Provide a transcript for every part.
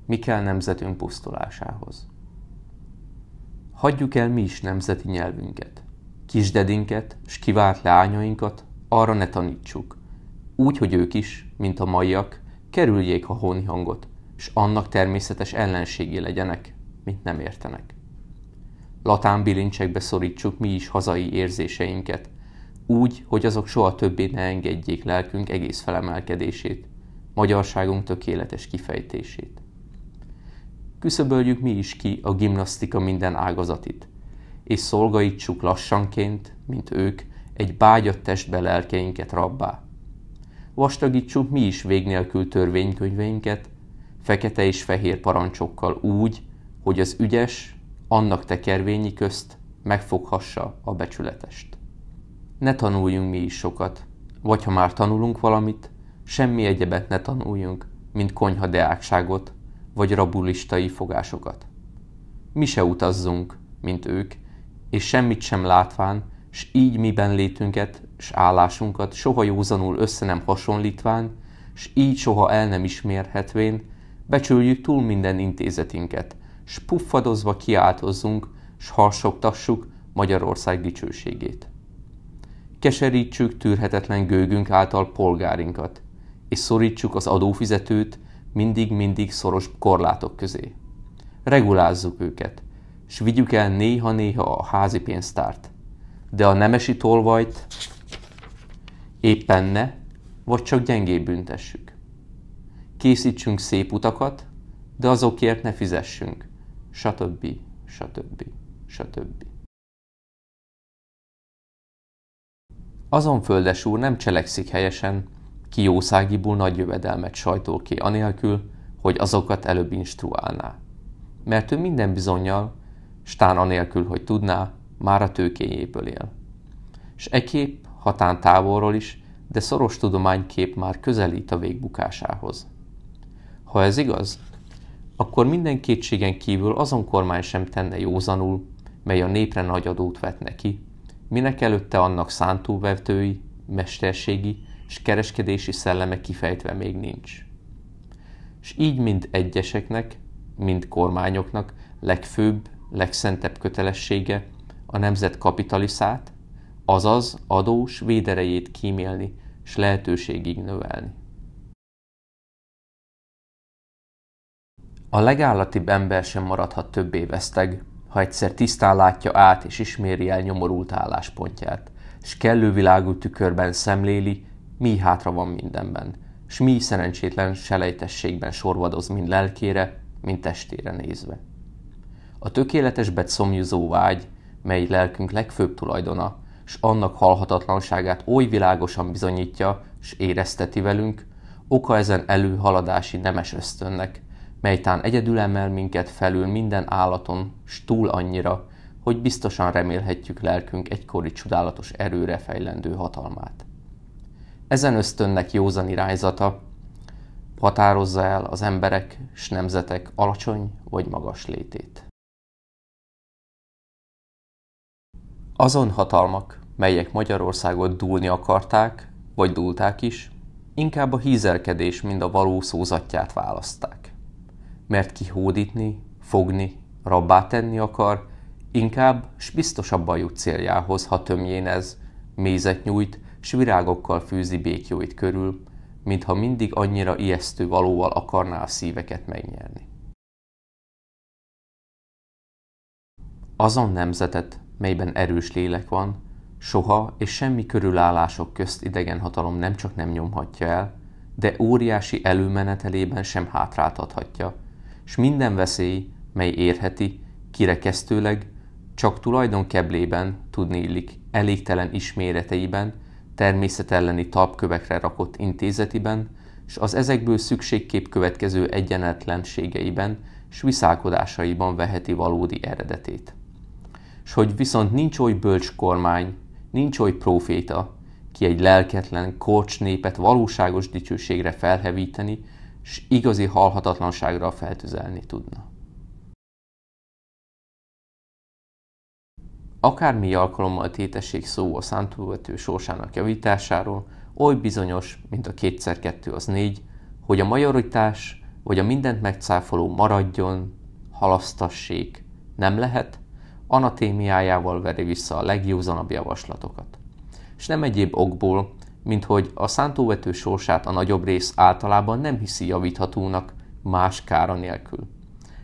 mi kell nemzetünk pusztulásához. Hagyjuk el mi is nemzeti nyelvünket. Kisdedinket s kivált leányainkat arra ne tanítsuk, úgy, hogy ők is, mint a maiak, kerüljék a honi hangot, s annak természetes ellenségé legyenek, mint nem értenek. Latán bilincsekbe szorítsuk mi is hazai érzéseinket, úgy, hogy azok soha többé ne engedjék lelkünk egész felemelkedését, magyarságunk tökéletes kifejtését. Küszöböljük mi is ki a gimnasztika minden ágazatit, és szolgaítsuk lassanként, mint ők, egy bágyat testbe lelkeinket rabbá. Vastagítsuk mi is vég nélkül törvénykönyveinket, fekete és fehér parancsokkal úgy, hogy az ügyes, annak tekervényi közt megfoghassa a becsületest. Ne tanuljunk mi is sokat, vagy ha már tanulunk valamit, semmi egyebet ne tanuljunk, mint konyhadeákságot, vagy rabulistai fogásokat. Mi se utazzunk, mint ők, és semmit sem látván, s így miben létünket, s állásunkat soha józanul össze nem hasonlítván, s így soha el nem ismerhetvén, becsüljük túl minden intézetinket, s puffadozva kiáltozzunk, s harsogtassuk Magyarország dicsőségét. Keserítsük tűrhetetlen gőgünk által polgárinkat, és szorítsuk az adófizetőt mindig-mindig szoros korlátok közé. Regulázzuk őket, s vigyük el néha-néha a házi pénztárt, de a nemesi tolvajt éppen ne, vagy csak gyengébb büntessük. Készítsünk szép utakat, de azokért ne fizessünk, stb. Stb. Stb. Azon földesúr nem cselekszik helyesen, ki jószágiból nagy jövedelmet sajtol ki anélkül, hogy azokat előbb instruálná. Mert ő minden bizonnyal, s tán anélkül, hogy tudná, már a tőkéjéből él. S ekép, hatán távolról is, de szoros tudománykép már közelít a végbukásához. Ha ez igaz, akkor minden kétségen kívül azon kormány sem tenne józanul, mely a népre nagy adót vetne ki, minek előtte annak szántúvevtői, mesterségi és kereskedési szelleme kifejtve még nincs. S így mind egyeseknek, mind kormányoknak legfőbb, legszentebb kötelessége a nemzet kapitaliszát, azaz adós véderejét kímélni s lehetőségig növelni. A legállatibb ember sem maradhat többé veszteg, ha egyszer tisztán látja át és isméri el nyomorult álláspontját, s kellő világú tükörben szemléli, mi hátra van mindenben, s mi szerencsétlen selejtességben sorvadoz mind lelkére, mind testére nézve. A tökéletesbet szomjúzó vágy, mely lelkünk legfőbb tulajdona, s annak halhatatlanságát oly világosan bizonyítja, s érezteti velünk, oka ezen előhaladási nemes ösztönnek, mely tán egyedül emel minket felül minden állaton, s túl annyira, hogy biztosan remélhetjük lelkünk egykori csodálatos erőre fejlendő hatalmát. Ezen ösztönnek józan irányzata határozza el az emberek s nemzetek alacsony vagy magas létét. Azon hatalmak, melyek Magyarországot dúlni akarták, vagy dúlták is, inkább a hízelkedés, mind a való szózatját választák. Mert ki hódítni, fogni, rabbá tenni akar, inkább s biztosabban jut céljához, ha tömjénez, mézet nyújt, s virágokkal fűzi békjóit körül, mintha mindig annyira ijesztő valóval akarná a szíveket megnyerni. Azon nemzetet, melyben erős lélek van, soha és semmi körülállások közt idegen hatalom nem csak nem nyomhatja el, de óriási előmenetelében sem hátráltathatja, s minden veszély, mely érheti, kirekesztőleg, csak tulajdon keblében, tudni illik, elégtelen isméreteiben, természetelleni talpkövekre rakott intézetiben, s az ezekből szükségképp következő egyenetlenségeiben, s viszálkodásaiban veheti valódi eredetét. S hogy viszont nincs oly bölcs kormány, nincs oly próféta, ki egy lelketlen, korcs népet valóságos dicsőségre felhevíteni, s igazi halhatatlanságra feltüzelni tudna. Akármi alkalommal tétessék szó a szántúlvető sorsának javításáról, oly bizonyos, mint a 2x2 az 4, hogy a majoritás vagy a mindent megcáfoló maradjon, halasztassék nem lehet, anatémiájával veri vissza a legjózanabb javaslatokat. És nem egyéb okból, mint hogy a szántóvető sorsát a nagyobb rész általában nem hiszi javíthatónak más kára nélkül.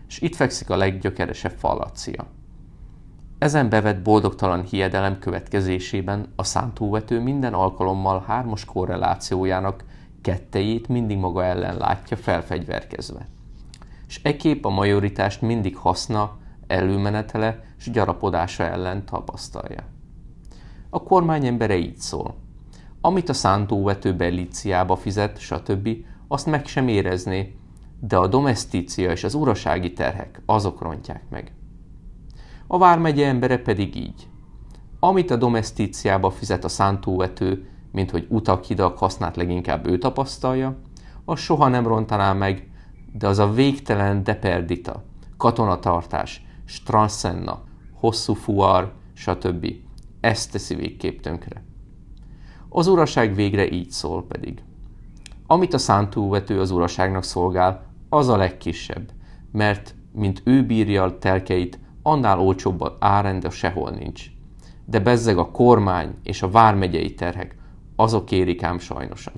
És itt fekszik a leggyökeresebb fallacia. Ezen bevett boldogtalan hiedelem következésében a szántóvető minden alkalommal 3-as korrelációjának kettejét mindig maga ellen látja felfegyverkezve. És ekképp a majoritást mindig haszna, előmenetele és gyarapodása ellen tapasztalja. A kormány embere így szól. Amit a szántóvető bellíciába fizet, stb., azt meg sem érezné, de a domesztícia és az urasági terhek, azok rontják meg. A vármegye embere pedig így. Amit a domesztíciába fizet a szántóvető, mint hogy utak, hidak hasznát leginkább ő tapasztalja, az soha nem rontaná meg, de az a végtelen deperdita, katonatartás, stranszenna, hosszú fuár, stb. Ezt teszi végképp tönkre. Az uraság végre így szól pedig. Amit a szántóvető az uraságnak szolgál, az a legkisebb, mert mint ő bírja a telkeit, annál olcsóbb árrende sehol nincs. De bezzeg a kormány és a vármegyei terhek, azok érik ám sajnosan.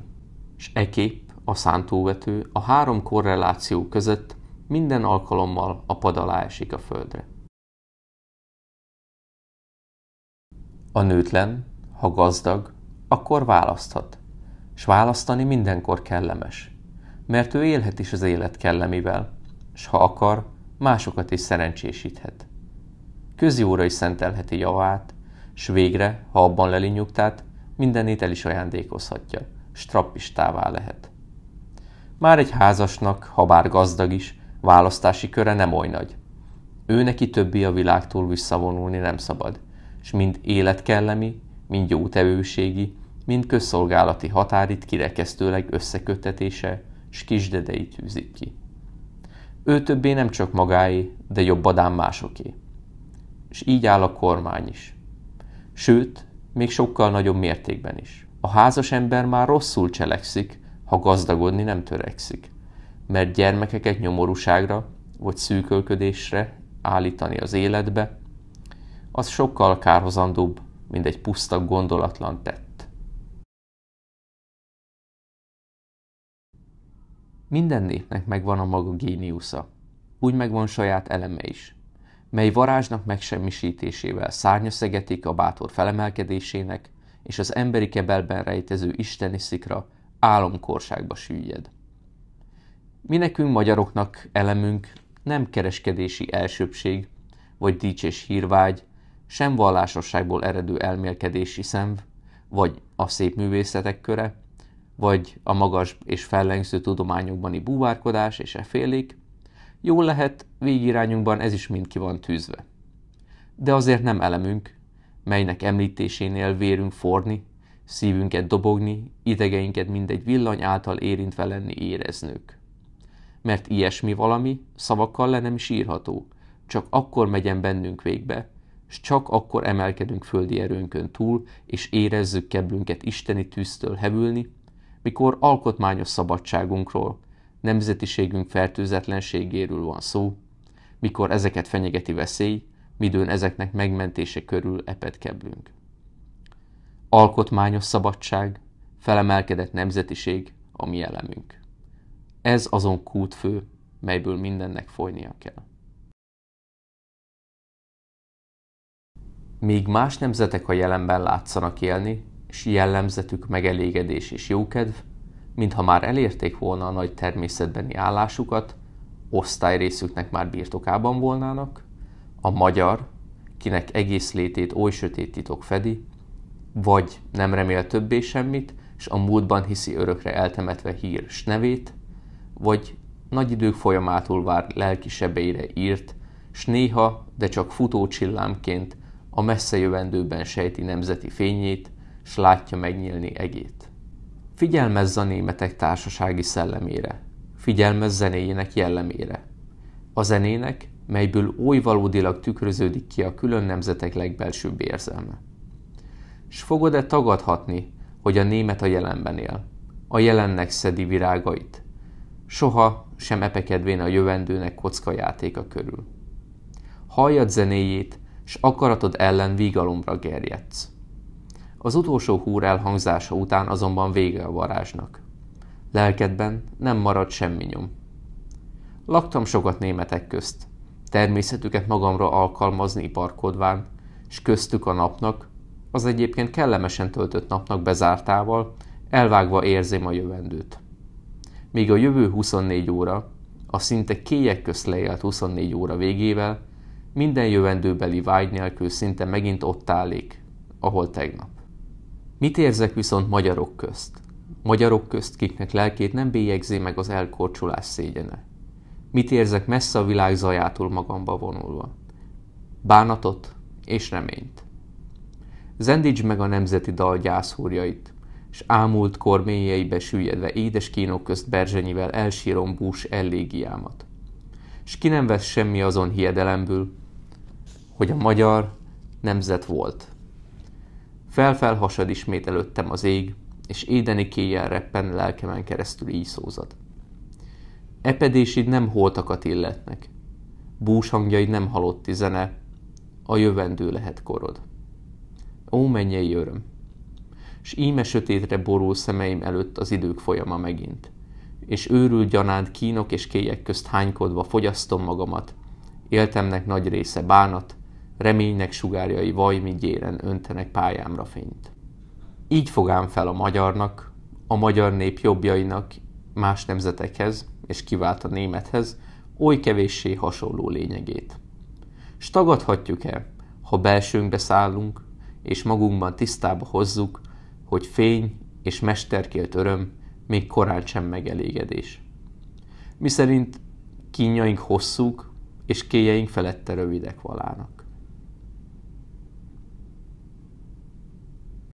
És ekképp a szántóvető a 3 korreláció között minden alkalommal a pad alá esik a földre. A nőtlen, ha gazdag, akkor választhat, s választani mindenkor kellemes, mert ő élhet is az élet kellemével, s ha akar, másokat is szerencsésíthet. Közjóra is szentelheti javát, s végre, ha abban leli nyugtát, mindenét el is ajándékozhatja, s trappistává lehet. Már egy házasnak, ha bár gazdag is, választási köre nem oly nagy. Ő neki többi a világtól visszavonulni nem szabad, s mind életkellemi, mind jótevőségi, mind közszolgálati határit kirekesztőleg összeköttetése, s kisdedei tűzik ki. Ő többé nem csak magáé, de jobbadán másoké. És így áll a kormány is. Sőt, még sokkal nagyobb mértékben is. A házas ember már rosszul cselekszik, ha gazdagodni nem törekszik, mert gyermekeket nyomorúságra vagy szűkölködésre állítani az életbe, az sokkal kárhozandóbb, mint egy puszta gondolatlan tett. Minden népnek megvan a maga géniusza, úgy megvan saját eleme is, mely varázsnak megsemmisítésével szárnyaszegetik a bátor felemelkedésének, és az emberi kebelben rejtező isteni szikra álomkorságba süllyed. Mi nekünk magyaroknak elemünk nem kereskedési elsőbbség, vagy dicsés hírvágy, sem vallásosságból eredő elmélkedési szemv, vagy a szép művészetek köre, vagy a magas és fellengző tudományokbani búvárkodás és efélék, jól lehet, végirányunkban ez is mind ki van tűzve. De azért nem elemünk, melynek említésénél vérünk forni, szívünket dobogni, idegeinket mindegy villany által érintve lenni éreznők. Mert ilyesmi valami szavakkal le nem is írható, csak akkor megyen bennünk végbe, s csak akkor emelkedünk földi erőnkön túl, és érezzük kedvünket isteni tűztől hevülni, mikor alkotmányos szabadságunkról, nemzetiségünk fertőzetlenségéről van szó, mikor ezeket fenyegeti veszély, midőn ezeknek megmentése körül epedkeblünk. Alkotmányos szabadság, felemelkedett nemzetiség a mi elemünk. Ez azon kútfő, melyből mindennek folynia kell. Míg más nemzetek a jelenben látszanak élni, s jellemzetük megelégedés és jókedv, mintha már elérték volna a nagy természetbeni állásukat, osztályrészüknek már birtokában volnának, a magyar, kinek egész létét oly sötét titok fedi, vagy nem remél többé semmit, s a múltban hiszi örökre eltemetve hír s nevét, vagy nagy idők folyamától vár lelki sebeire írt, s néha, de csak futó csillámként a messze jövendőben sejti nemzeti fényét, s látja megnyílni egét. Figyelmezz a németek társasági szellemére, figyelmezz zenéjének jellemére. A zenének, melyből oly valódilag tükröződik ki a külön nemzetek legbelsőbb érzelme. S fogod-e tagadhatni, hogy a német a jelenben él, a jelennek szedi virágait, s soha sem epekedvén a jövendőnek kockajátéka körül. Halljad zenéjét, s akaratod ellen vígalomra gerjedsz. Az utolsó húr elhangzása után azonban vége a varázsnak. Lelkedben nem marad semmi nyom. Laktam sokat németek közt, természetüket magamra alkalmazni iparkodván, s köztük a napnak, az egyébként kellemesen töltött napnak bezártával, elvágva érzém a jövendőt. Míg a jövő 24 óra, a szinte kélyek közt leélt 24 óra végével, minden jövendőbeli vágy nélkül szinte megint ott állék, ahol tegnap. Mit érzek viszont magyarok közt? Magyarok közt, kiknek lelkét nem bélyegzi meg az elkorcsolás szégyene. Mit érzek messze a világ zajától magamba vonulva? Bánatot és reményt. Zendítsd meg a nemzeti dal gyászhúrjait, s ámult kor mélyeibe süllyedve édes kínok közt Berzsenyivel elsírom bús ellégiámat. S ki nem vesz semmi azon hiedelemből, hogy a magyar nemzet volt. Felfel hasad ismét előttem az ég, és édeni kéjjel reppen lelkemen keresztül így szózad. Epedésid nem holtakat illetnek, bús hangjaid nem halotti zene, a jövendő lehet korod. Ó, mennyei öröm! S íme sötétre borul szemeim előtt az idők folyama megint, és őrült gyanánt kínok és kélyek közt hánykodva fogyasztom magamat, éltemnek nagy része bánat, reménynek sugárjai vajmigyéren öntenek pályámra fényt. Így fogám fel a magyarnak, a magyar nép jobbjainak más nemzetekhez, és kivált a némethez, oly kevéssé hasonló lényegét. S tagadhatjuk-e, ha belsőnkbe szállunk, és magunkban tisztába hozzuk, hogy fény és mesterkélt öröm még korán sem megelégedés. Miszerint kínjaink hosszúk, és kéjeink felette rövidek valának.